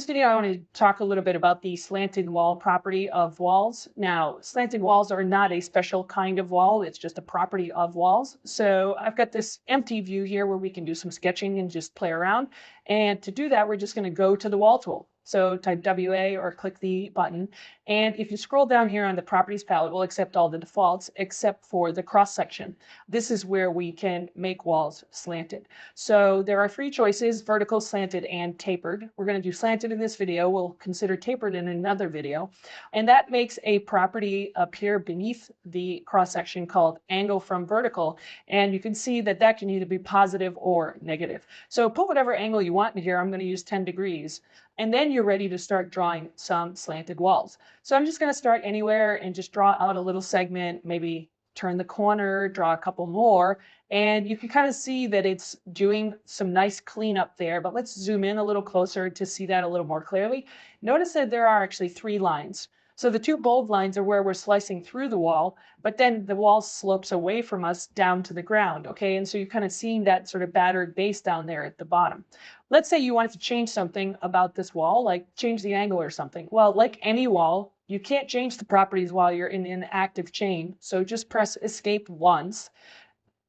this video, I want to talk a little bit about the slanted wall property of walls. Now, slanted walls are not a special kind of wall. It's just a property of walls. So I've got this empty view here where we can do some sketching and just play around. And to do that, we're just going to go to the wall tool. So type WA or click the button. And if you scroll down here on the properties palette, we'll accept all the defaults except for the cross section. This is where we can make walls slanted. So there are three choices: vertical, slanted, and tapered. We're going to do slanted in this video. We'll consider tapered in another video. And that makes a property appear beneath the cross section called angle from vertical. And you can see that that can either be positive or negative. So put whatever angle you want in here. I'm going to use 10 degrees. And then you're ready to start drawing some slanted walls. So I'm just going to start anywhere and just draw out a little segment, maybe turn the corner, draw a couple more, and you can kind of see that it's doing some nice cleanup there. But let's zoom in a little closer to see that a little more clearly. Notice that there are actually three lines. So the two bold lines are where we're slicing through the wall, but then the wall slopes away from us down to the ground, okay? And so you're kind of seeing that sort of battered base down there at the bottom. Let's say you wanted to change something about this wall, like change the angle or something. Well, like any wall, you can't change the properties while you're in an active chain. So just press escape once.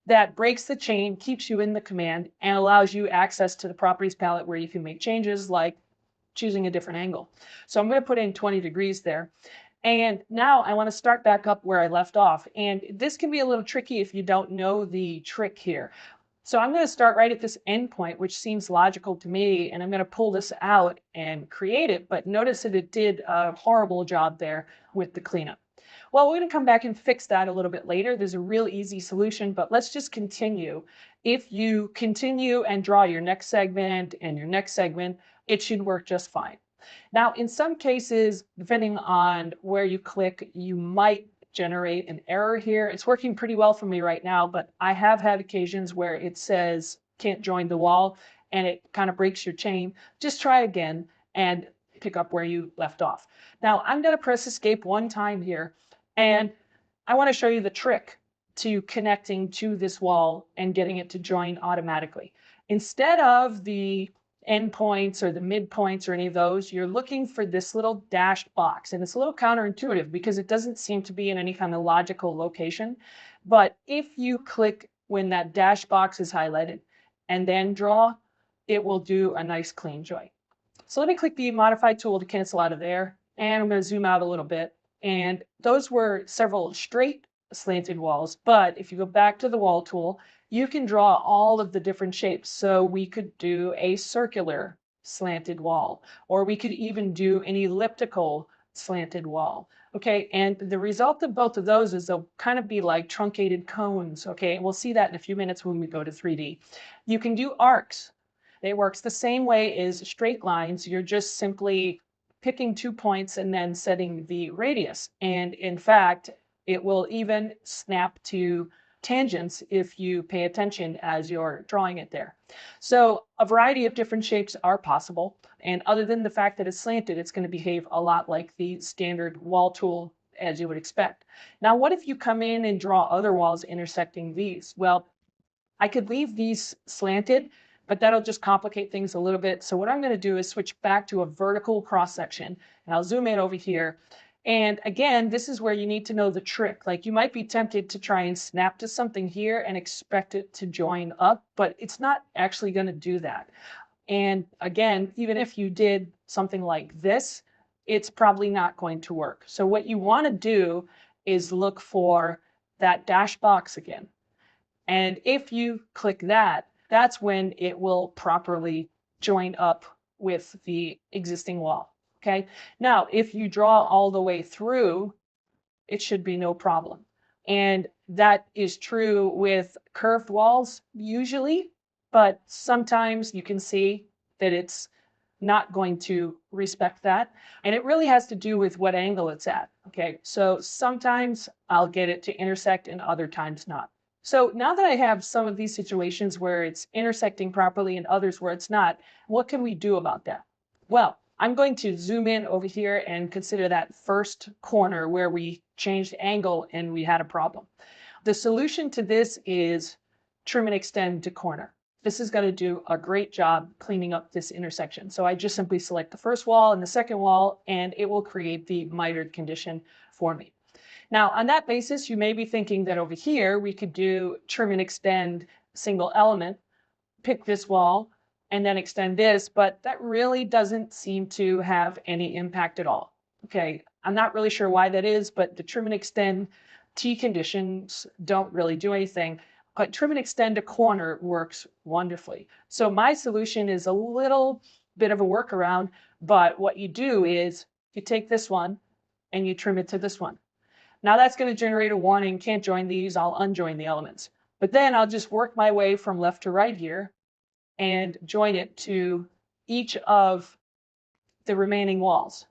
That breaks the chain, keeps you in the command, and allows you access to the properties palette where you can make changes like choosing a different angle. So I'm going to put in 20 degrees there. And now I want to start back up where I left off. And this can be a little tricky if you don't know the trick here. So I'm going to start right at this endpoint, which seems logical to me, and I'm going to pull this out and create it. But notice that it did a horrible job there with the cleanup. Well, we're going to come back and fix that a little bit later. There's a real easy solution, but let's just continue. If you continue and draw your next segment and your next segment, it should work just fine. Now, in some cases, depending on where you click, you might generate an error here. It's working pretty well for me right now, but I have had occasions where it says can't join the wall and it kind of breaks your chain. Just try again and pick up where you left off. Now, I'm going to press escape one time here, and I want to show you the trick to connecting to this wall and getting it to join automatically. Instead of the endpoints or the midpoints or any of those, you're looking for this little dashed box. And it's a little counterintuitive because it doesn't seem to be in any kind of logical location. But if you click when that dash box is highlighted and then draw, it will do a nice clean join. So let me click the modify tool to cancel out of there. And I'm going to zoom out a little bit. And those were several straight slanted walls. But if you go back to the wall tool, you can draw all of the different shapes. So we could do a circular slanted wall, or we could even do an elliptical slanted wall. Okay, and the result of both of those is they'll kind of be like truncated cones. Okay, we'll see that in a few minutes when we go to 3D. You can do arcs. It works the same way as straight lines. You're just simply picking 2 points and then setting the radius. And in fact, it will even snap to tangents if you pay attention as you're drawing it there. So a variety of different shapes are possible. And other than the fact that it's slanted, it's going to behave a lot like the standard wall tool as you would expect. Now, what if you come in and draw other walls intersecting these? Well, I could leave these slanted, but that'll just complicate things a little bit. So what I'm going to do is switch back to a vertical cross section, and I'll zoom in over here. And again, this is where you need to know the trick. Like, you might be tempted to try and snap to something here and expect it to join up, but it's not actually going to do that. And again, even if you did something like this, it's probably not going to work. So what you want to do is look for that dash box again. And if you click that, that's when it will properly join up with the existing wall. Okay. Now, if you draw all the way through, it should be no problem. And that is true with curved walls usually, but sometimes you can see that it's not going to respect that. And it really has to do with what angle it's at. Okay. So sometimes I'll get it to intersect and other times not. So now that I have some of these situations where it's intersecting properly and others where it's not, what can we do about that? Well, I'm going to zoom in over here and consider that first corner where we changed angle and we had a problem. The solution to this is trim and extend to corner. this is going to do a great job cleaning up this intersection. So I just simply select the first wall and the second wall, and it will create the mitered condition for me. Now, on that basis, you may be thinking that over here, we could do trim and extend single element, pick this wall, and then extend this, but that really doesn't seem to have any impact at all. Okay, I'm not really sure why that is, but the trim and extend T conditions don't really do anything. But trim and extend a corner works wonderfully. So my solution is a little bit of a workaround, but what you do is you take this one and you trim it to this one. Now that's going to generate a warning, can't join these, I'll unjoin the elements. But then I'll just work my way from left to right here and join it to each of the remaining walls.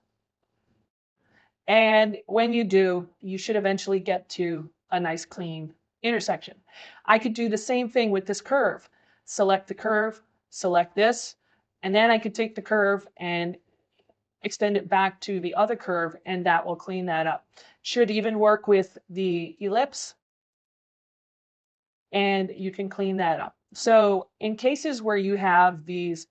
And when you do, you should eventually get to a nice clean intersection. I could do the same thing with this curve. Select the curve, select this, and then I could take the curve and extend it back to the other curve, and that will clean that up. Should even work with the ellipse, and you can clean that up. So in cases where you have these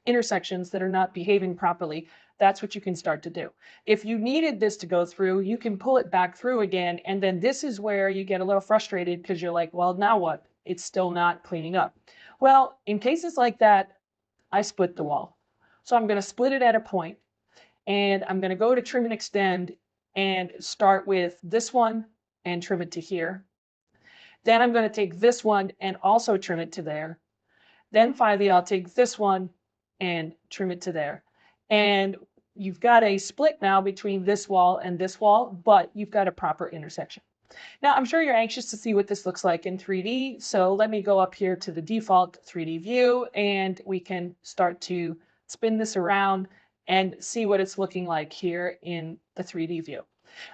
intersections that are not behaving properly, that's what you can start to do. If you needed this to go through, you can pull it back through again, and then this is where you get a little frustrated because you're like, well, now what? It's still not cleaning up. Well, in cases like that, I split the wall. So I'm going to split it at a point, and I'm going to go to trim and extend and start with this one and trim it to here. Then I'm going to take this one and also trim it to there. Then finally, I'll take this one and trim it to there. And you've got a split now between this wall and this wall, but you've got a proper intersection. Now, I'm sure you're anxious to see what this looks like in 3D. So let me go up here to the default 3D view, and we can start to spin this around and see what it's looking like here in the 3D view.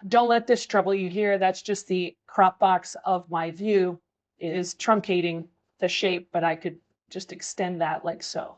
Don't let this trouble you here. That's just the crop box of my view. It is truncating the shape, but I could just extend that like so.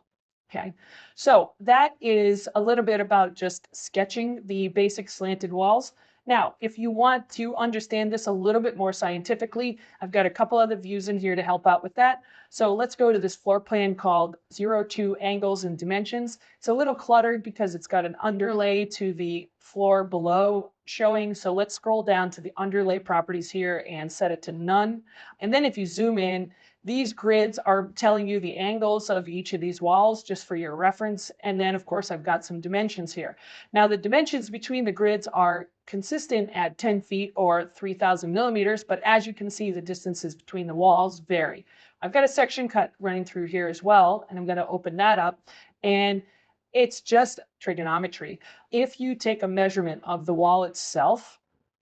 Okay, so that is a little bit about just sketching the basic slanted walls. Now, if you want to understand this a little bit more scientifically, I've got a couple other views in here to help out with that. So let's go to this floor plan called 02 angles and dimensions. It's a little cluttered because it's got an underlay to the floor below showing. So let's scroll down to the underlay properties here and set it to none. And then if you zoom in, these grids are telling you the angles of each of these walls just for your reference. And then of course I've got some dimensions here. Now the dimensions between the grids are consistent at 10 feet or 3,000 millimeters, but as you can see, the distances between the walls vary. I've got a section cut running through here as well, and I'm going to open that up, and it's just trigonometry. If you take a measurement of the wall itself,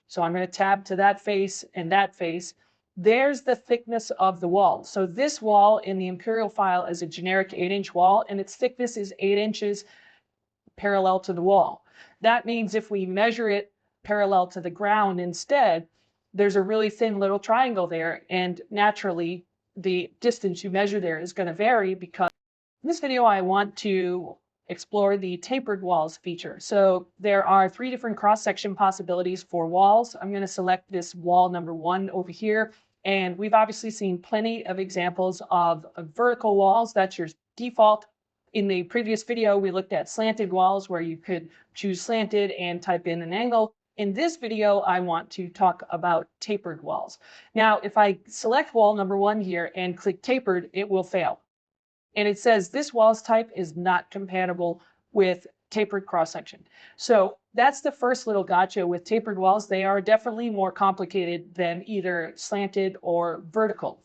so I'm going to tab to that face and that face, there's the thickness of the wall. So this wall in the imperial file is a generic 8-inch wall, and its thickness is 8 inches parallel to the wall. That means if we measure it parallel to the ground instead, there's a really thin little triangle there, and naturally the distance you measure there is going to vary because in this video I want to explore the tapered walls feature. So there are 3 different cross-section possibilities for walls. I'm going to select this wall number 1 over here, and we've obviously seen plenty of examples of vertical walls. That's your default. In the previous video, we looked at slanted walls where you could choose slanted and type in an angle. In this video, I want to talk about tapered walls. Now, if I select wall number 1 here and click tapered, it will fail. And it says this wall's type is not compatible with tapered cross-section. So that's the first little gotcha with tapered walls. They are definitely more complicated than either slanted or vertical.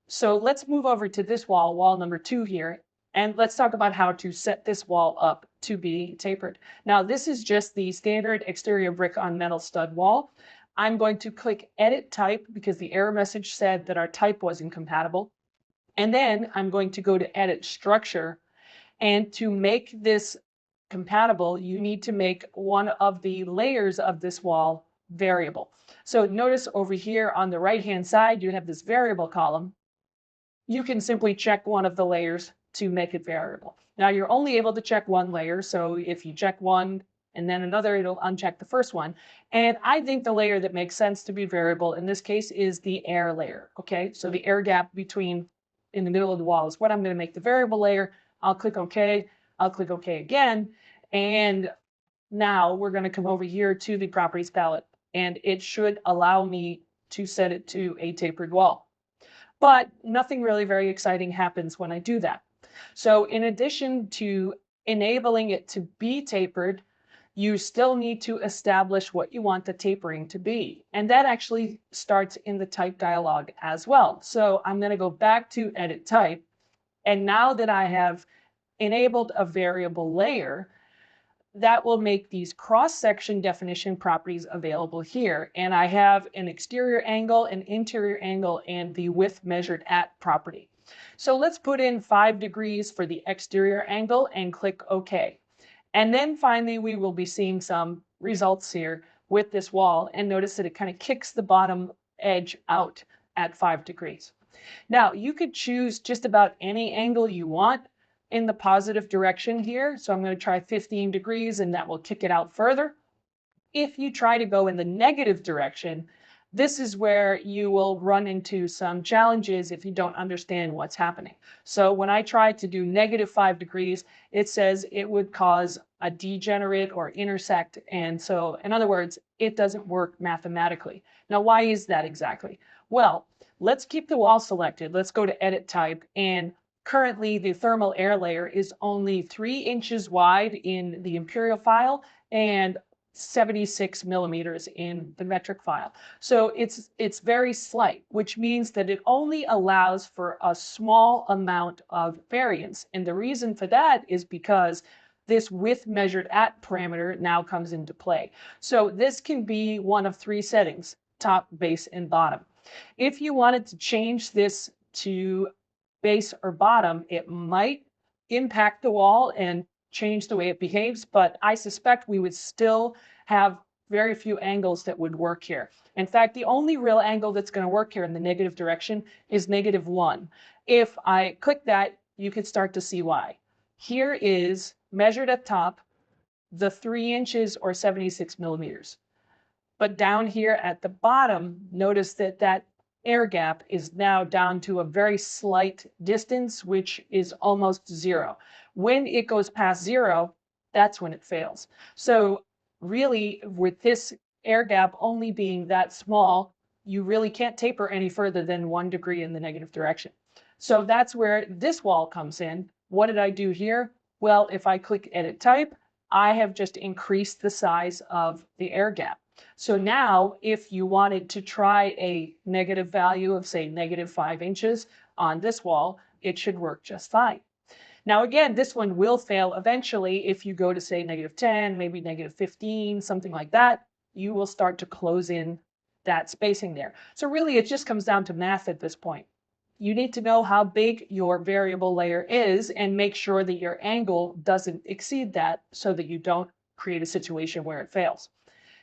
So let's move over to this wall, wall number 2 here, and let's talk about how to set this wall up to be tapered. Now, this is just the standard exterior brick on metal stud wall. I'm going to click Edit Type because the error message said that our type was incompatible. And then I'm going to go to Edit Structure. And to make this compatible, you need to make one of the layers of this wall variable. So notice over here on the right-hand side, you have this variable column. You can simply check one of the layers to make it variable. Now you're only able to check one layer. So if you check one and then another, it'll uncheck the first one. And I think the layer that makes sense to be variable in this case is the air layer. Okay, so the air gap between in the middle of the wall is what I'm going to make the variable layer. I'll click OK. I'll click OK again. And now we're going to come over here to the properties palette, and it should allow me to set it to a tapered wall. But nothing really very exciting happens when I do that. So in addition to enabling it to be tapered, you still need to establish what you want the tapering to be. And that actually starts in the type dialog as well. So I'm going to go back to edit type. And now that I have enabled a variable layer, that will make these cross-section definition properties available here. And I have an exterior angle, an interior angle, and the width measured at property. So let's put in 5 degrees for the exterior angle and click OK. And then finally, we will be seeing some results here with this wall. And notice that it kind of kicks the bottom edge out at 5 degrees. Now, you could choose just about any angle you want in the positive direction here. So I'm going to try 15 degrees and that will kick it out further. If you try to go in the negative direction, this is where you will run into some challenges if you don't understand what's happening. So when I tried to do -5 degrees, it says it would cause a degenerate or intersect. And so, in other words, it doesn't work mathematically. Now, why is that exactly? Well, let's keep the wall selected. Let's go to edit type, and currently the thermal air layer is only 3 inches wide in the imperial file and 76 millimeters in the metric file. So it's very slight, which means that it only allows for a small amount of variance. And the reason for that is because this width measured at parameter now comes into play. So this can be one of 3 settings: top, base, and bottom. If you wanted to change this to base or bottom, it might impact the wall and change the way it behaves, but I suspect we would still have very few angles that would work here. In fact, the only real angle that's going to work here in the negative direction is -1. If I click that, you can start to see why. Here is measured at top, the 3 inches or 76 millimeters. But down here at the bottom, notice that that air gap is now down to a very slight distance, which is almost 0. When it goes past 0, that's when it fails. So really, with this air gap only being that small, you really can't taper any further than 1 degree in the negative direction. So that's where this wall comes in. What did I do here? Well, if I click edit type, I have just increased the size of the air gap. So now, if you wanted to try a negative value of, say, -5 inches on this wall, it should work just fine. Now, again, this one will fail eventually. If you go to, say, -10, maybe -15, something like that, you will start to close in that spacing there. So really, it just comes down to math at this point. You need to know how big your variable layer is and make sure that your angle doesn't exceed that so that you don't create a situation where it fails.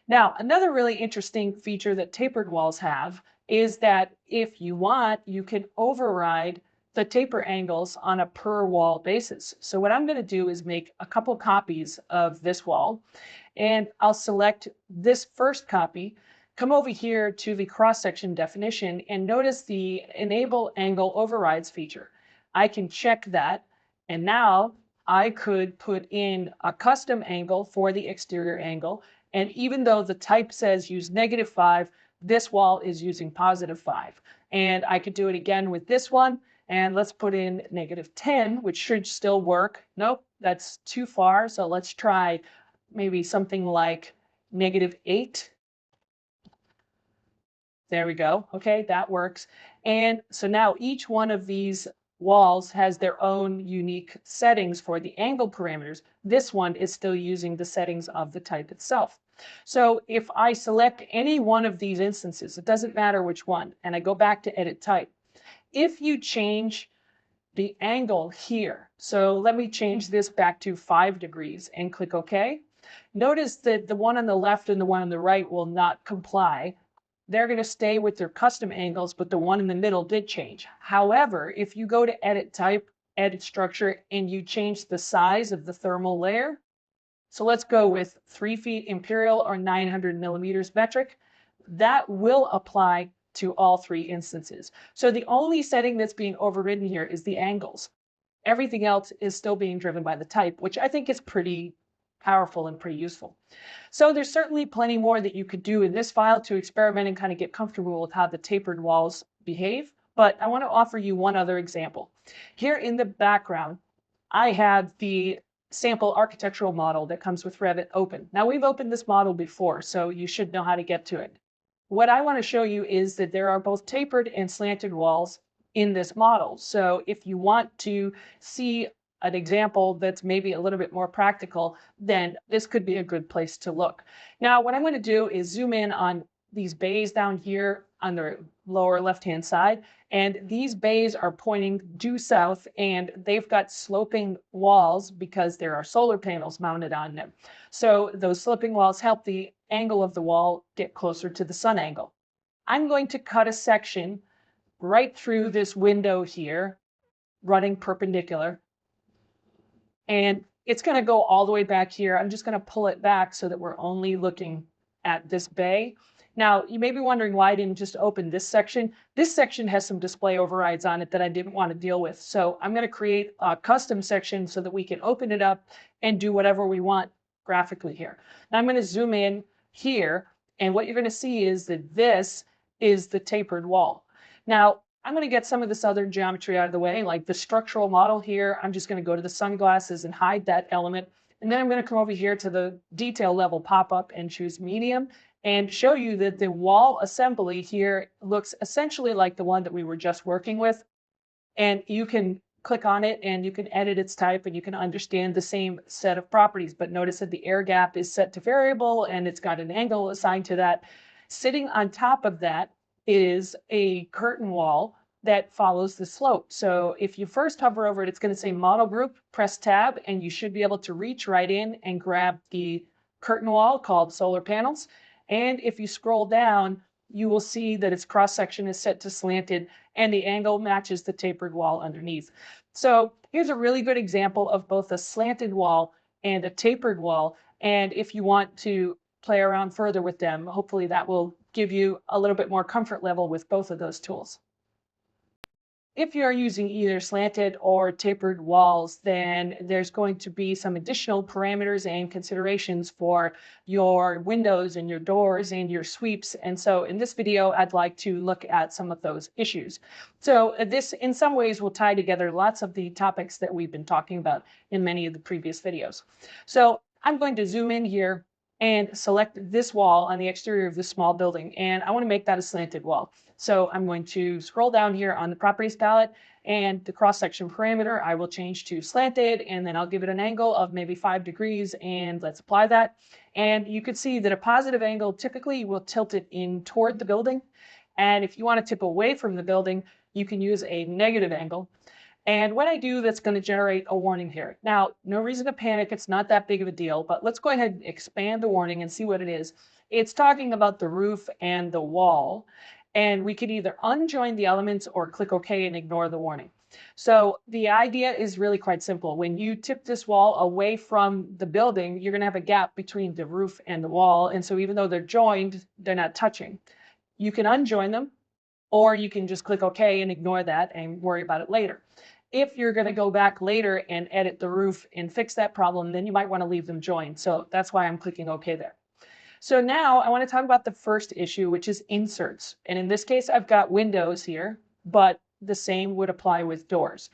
Now, another really interesting feature that tapered walls have is that if you want, you can override the taper angles on a per wall basis. So what I'm going to do is make a couple copies of this wall, and I'll select this first copy, come over here to the cross-section definition, and notice the enable angle overrides feature. I can check that, and now I could put in a custom angle for the exterior angle. And even though the type says use -5, this wall is using +5. And I could do it again with this one. And let's put in -10, which should still work. Nope, that's too far. So let's try maybe something like -8. There we go. Okay, that works. And so now each one of these walls has their own unique settings for the angle parameters. This one is still using the settings of the type itself. So if I select any one of these instances, it doesn't matter which one, and I go back to edit type, if you change the angle here, so let me change this back to 5 degrees and click OK. Notice that the one on the left and the one on the right will not comply. They're going to stay with their custom angles, but the one in the middle did change. However, if you go to edit type, edit structure, and you change the size of the thermal layer, so let's go with 3 feet imperial or 900 millimeters metric, that will apply to all three instances. So the only setting that's being overridden here is the angles. Everything else is still being driven by the type, which I think is pretty powerful and pretty useful. So there's certainly plenty more that you could do in this file to experiment and kind of get comfortable with how the tapered walls behave. But I want to offer you one other example. Here in the background, I have the sample architectural model that comes with Revit open. Now we've opened this model before, so you should know how to get to it. What I want to show you is that there are both tapered and slanted walls in this model. So if you want to see an example that's maybe a little bit more practical, then this could be a good place to look. Now, what I'm going to do is zoom in on these bays down here on the lower left-hand side. And these bays are pointing due south, and they've got sloping walls because there are solar panels mounted on them. So those sloping walls help the angle of the wall get closer to the sun angle. I'm going to cut a section right through this window here, running perpendicular. And it's going to go all the way back here. I'm just going to pull it back so that we're only looking at this bay. Now, you may be wondering why I didn't just open this section. This section has some display overrides on it that I didn't want to deal with. So I'm going to create a custom section so that we can open it up and do whatever we want graphically here. Now I'm going to zoom in here, and what you're going to see is that this is the tapered wall. Now, I'm going to get some of this other geometry out of the way, like the structural model here. I'm just going to go to the sunglasses and hide that element. And then I'm going to come over here to the detail level pop-up and choose medium and show you that the wall assembly here looks essentially like the one that we were just working with. And you can click on it and you can edit its type and you can understand the same set of properties. But notice that the air gap is set to variable and it's got an angle assigned to that. Sitting on top of that is a curtain wall that follows the slope. So if you first hover over it, it's going to say model group, press tab, and you should be able to reach right in and grab the curtain wall called solar panels. And if you scroll down, you will see that its cross section is set to slanted and the angle matches the tapered wall underneath. So here's a really good example of both a slanted wall and a tapered wall. And if you want to play around further with them, hopefully that will give you a little bit more comfort level with both of those tools. If you're using either slanted or tapered walls, then there's going to be some additional parameters and considerations for your windows and your doors and your sweeps. And so in this video, I'd like to look at some of those issues. So this in some ways will tie together lots of the topics that we've been talking about in many of the previous videos. So I'm going to zoom in here and select this wall on the exterior of this small building. And I want to make that a slanted wall. So I'm going to scroll down here on the properties palette, and the cross-section parameter I will change to slanted, and then I'll give it an angle of maybe 5 degrees, and let's apply that. And you can see that a positive angle typically will tilt it in toward the building. And if you want to tip away from the building, you can use a negative angle. And when I do, that's going to generate a warning here. Now, no reason to panic. It's not that big of a deal, but let's go ahead and expand the warning and see what it is. It's talking about the roof and the wall. And we can either unjoin the elements or click OK and ignore the warning. So the idea is really quite simple. When you tip this wall away from the building, you're going to have a gap between the roof and the wall. And so even though they're joined, they're not touching. You can unjoin them, or you can just click OK and ignore that and worry about it later. If you're going to go back later and edit the roof and fix that problem, then you might want to leave them joined. So that's why I'm clicking OK there. So now I want to talk about the first issue, which is inserts. And in this case, I've got windows here, but the same would apply with doors.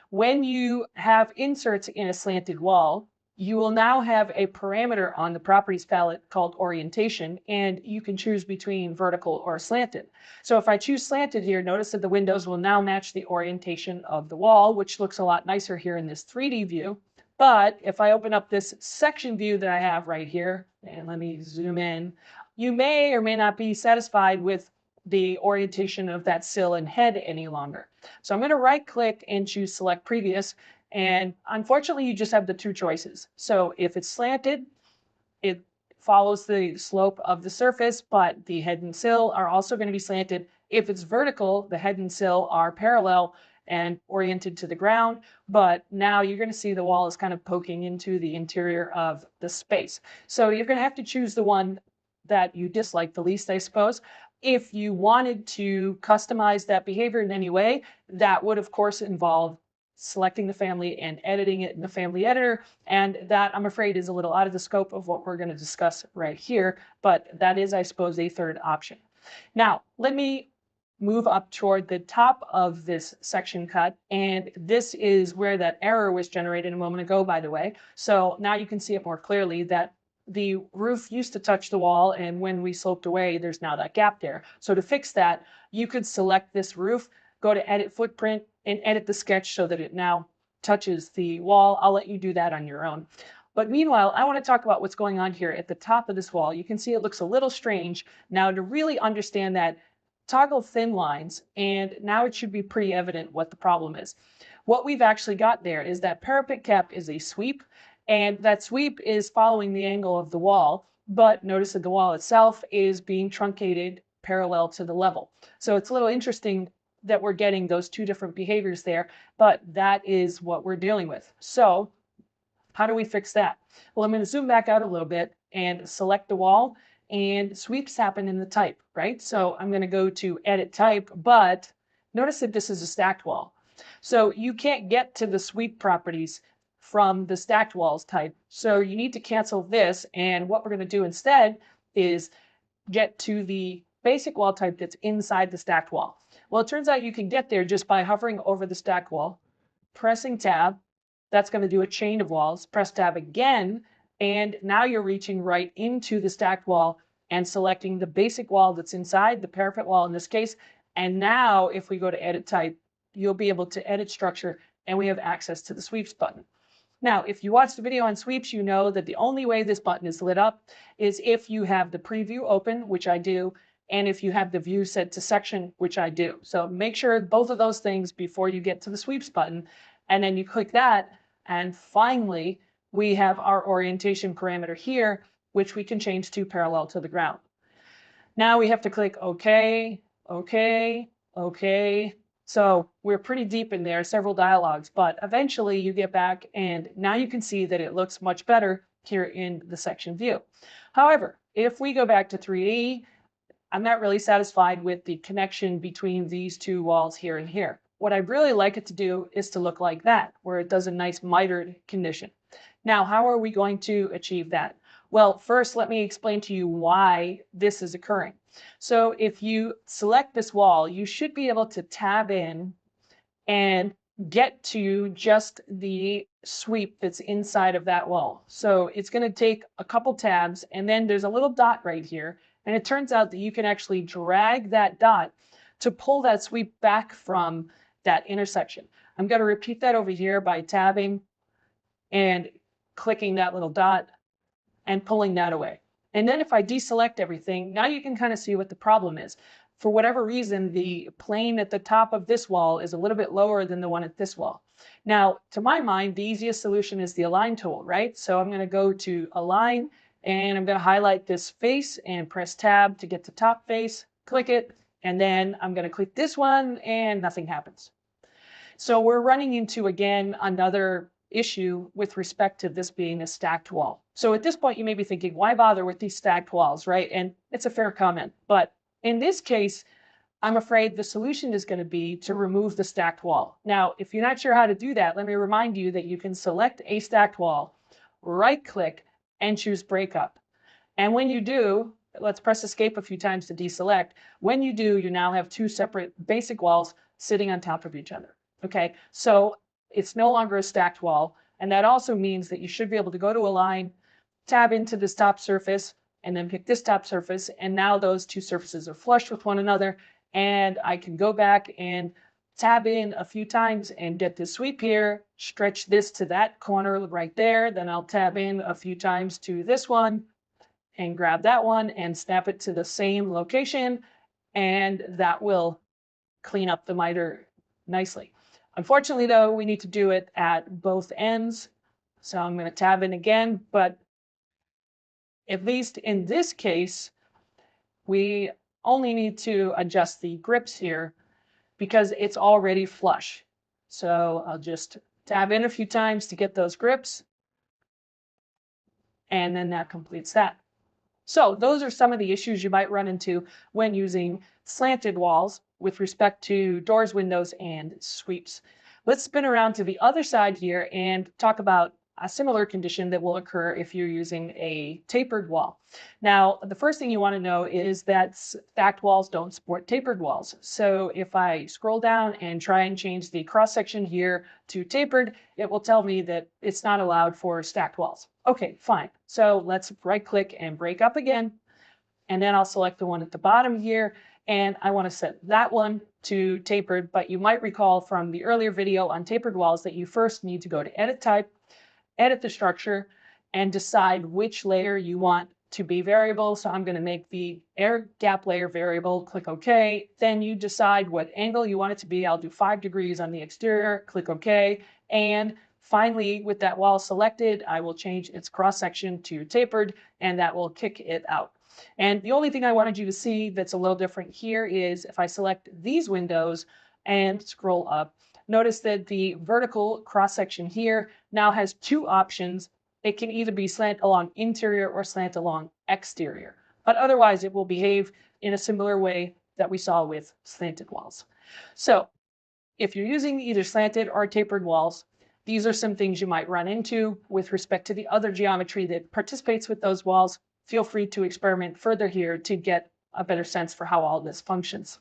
When you have inserts in a slanted wall, you will now have a parameter on the properties palette called orientation, and you can choose between vertical or slanted. So if I choose slanted here, notice that the windows will now match the orientation of the wall, which looks a lot nicer here in this 3D view. But if I open up this section view that I have right here, and let me zoom in, you may or may not be satisfied with the orientation of that sill and head any longer. So I'm going to right click and choose select previous. And unfortunately, you just have the two choices. So if it's slanted, it follows the slope of the surface, but the head and sill are also going to be slanted. If it's vertical, the head and sill are parallel and oriented to the ground, but now you're going to see the wall is kind of poking into the interior of the space. So you're going to have to choose the one that you dislike the least, I suppose. If you wanted to customize that behavior in any way, that would of course involve selecting the family and editing it in the family editor. And that, I'm afraid, is a little out of the scope of what we're going to discuss right here. But that is, I suppose, a third option. Now, let me move up toward the top of this section cut. And this is where that error was generated a moment ago, by the way. So now you can see it more clearly that the roof used to touch the wall, and when we sloped away, there's now that gap there. So to fix that, you could select this roof, go to Edit Footprint, and edit the sketch so that it now touches the wall. I'll let you do that on your own. But meanwhile, I want to talk about what's going on here at the top of this wall. You can see it looks a little strange. Now, to really understand that, toggle thin lines, and now it should be pretty evident what the problem is. What we've actually got there is that parapet cap is a sweep, and that sweep is following the angle of the wall, but notice that the wall itself is being truncated parallel to the level. So it's a little interesting that we're getting those two different behaviors there, but that is what we're dealing with. So how do we fix that? Well, I'm going to zoom back out a little bit and select the wall, and sweeps happen in the type, right? So I'm going to go to Edit Type, but notice that this is a stacked wall. So you can't get to the sweep properties from the stacked walls type. So you need to cancel this, and what we're going to do instead is get to the basic wall type that's inside the stacked wall. Well, it turns out you can get there just by hovering over the stacked wall, pressing Tab. That's going to do a chain of walls. Press Tab again, and now you're reaching right into the stacked wall and selecting the basic wall that's inside, the parapet wall in this case. And now if we go to Edit Type, you'll be able to edit structure, and we have access to the Sweeps button. Now, if you watched the video on sweeps, you know that the only way this button is lit up is if you have the preview open, which I do, and if you have the view set to section, which I do. So make sure both of those things before you get to the sweeps button, and then you click that, and finally, we have our orientation parameter here, which we can change to parallel to the ground. Now we have to click OK, OK, OK. So we're pretty deep in there, several dialogues, but eventually you get back, and now you can see that it looks much better here in the section view. However, if we go back to 3D, I'm not really satisfied with the connection between these two walls here and here. What I'd really like it to do is to look like that, where it does a nice mitered condition. Now, how are we going to achieve that? Well, first, let me explain to you why this is occurring. So if you select this wall, you should be able to tab in and get to just the sweep that's inside of that wall. So it's going to take a couple tabs, and then there's a little dot right here. And it turns out that you can actually drag that dot to pull that sweep back from that intersection. I'm going to repeat that over here by tabbing and clicking that little dot and pulling that away. And then if I deselect everything, now you can kind of see what the problem is. For whatever reason, the plane at the top of this wall is a little bit lower than the one at this wall. Now, to my mind, the easiest solution is the Align tool, right? So I'm going to go to Align, and I'm going to highlight this face and press Tab to get to top face, click it, and then I'm going to click this one, and nothing happens. So we're running into, again, another issue with respect to this being a stacked wall. So at this point, you may be thinking, why bother with these stacked walls, right? And it's a fair comment. But in this case, I'm afraid the solution is going to be to remove the stacked wall. Now, if you're not sure how to do that, let me remind you that you can select a stacked wall, right-click, and choose Breakup. And when you do, let's press Escape a few times to deselect. When you do, you now have two separate basic walls sitting on top of each other. Okay, so it's no longer a stacked wall, and that also means that you should be able to go to Align, tab into this top surface, and then pick this top surface, and now those two surfaces are flush with one another, and I can go back and tab in a few times and get this sweep here, stretch this to that corner right there, then I'll tab in a few times to this one, and grab that one and snap it to the same location, and that will clean up the miter nicely. Unfortunately, though, we need to do it at both ends. So I'm going to tab in again, but at least in this case, we only need to adjust the grips here because it's already flush. So I'll just tab in a few times to get those grips, and then that completes that. So those are some of the issues you might run into when using slanted walls with respect to doors, windows, and sweeps. Let's spin around to the other side here and talk about a similar condition that will occur if you're using a tapered wall. Now, the first thing you want to know is that stacked walls don't support tapered walls. So if I scroll down and try and change the cross section here to tapered, it will tell me that it's not allowed for stacked walls. Okay, fine. So let's right click and break up again. And then I'll select the one at the bottom here. And I want to set that one to tapered. But you might recall from the earlier video on tapered walls that you first need to go to edit type, edit the structure, and decide which layer you want to be variable. So I'm going to make the air gap layer variable, click OK. Then you decide what angle you want it to be. I'll do 5 degrees on the exterior, click OK. And finally, with that wall selected, I will change its cross section to tapered, and that will kick it out. And the only thing I wanted you to see that's a little different here is if I select these windows and scroll up, notice that the vertical cross section here now has 2 options. It can either be slant along interior or slant along exterior, but otherwise it will behave in a similar way that we saw with slanted walls. So if you're using either slanted or tapered walls, these are some things you might run into with respect to the other geometry that participates with those walls. Feel free to experiment further here to get a better sense for how all this functions.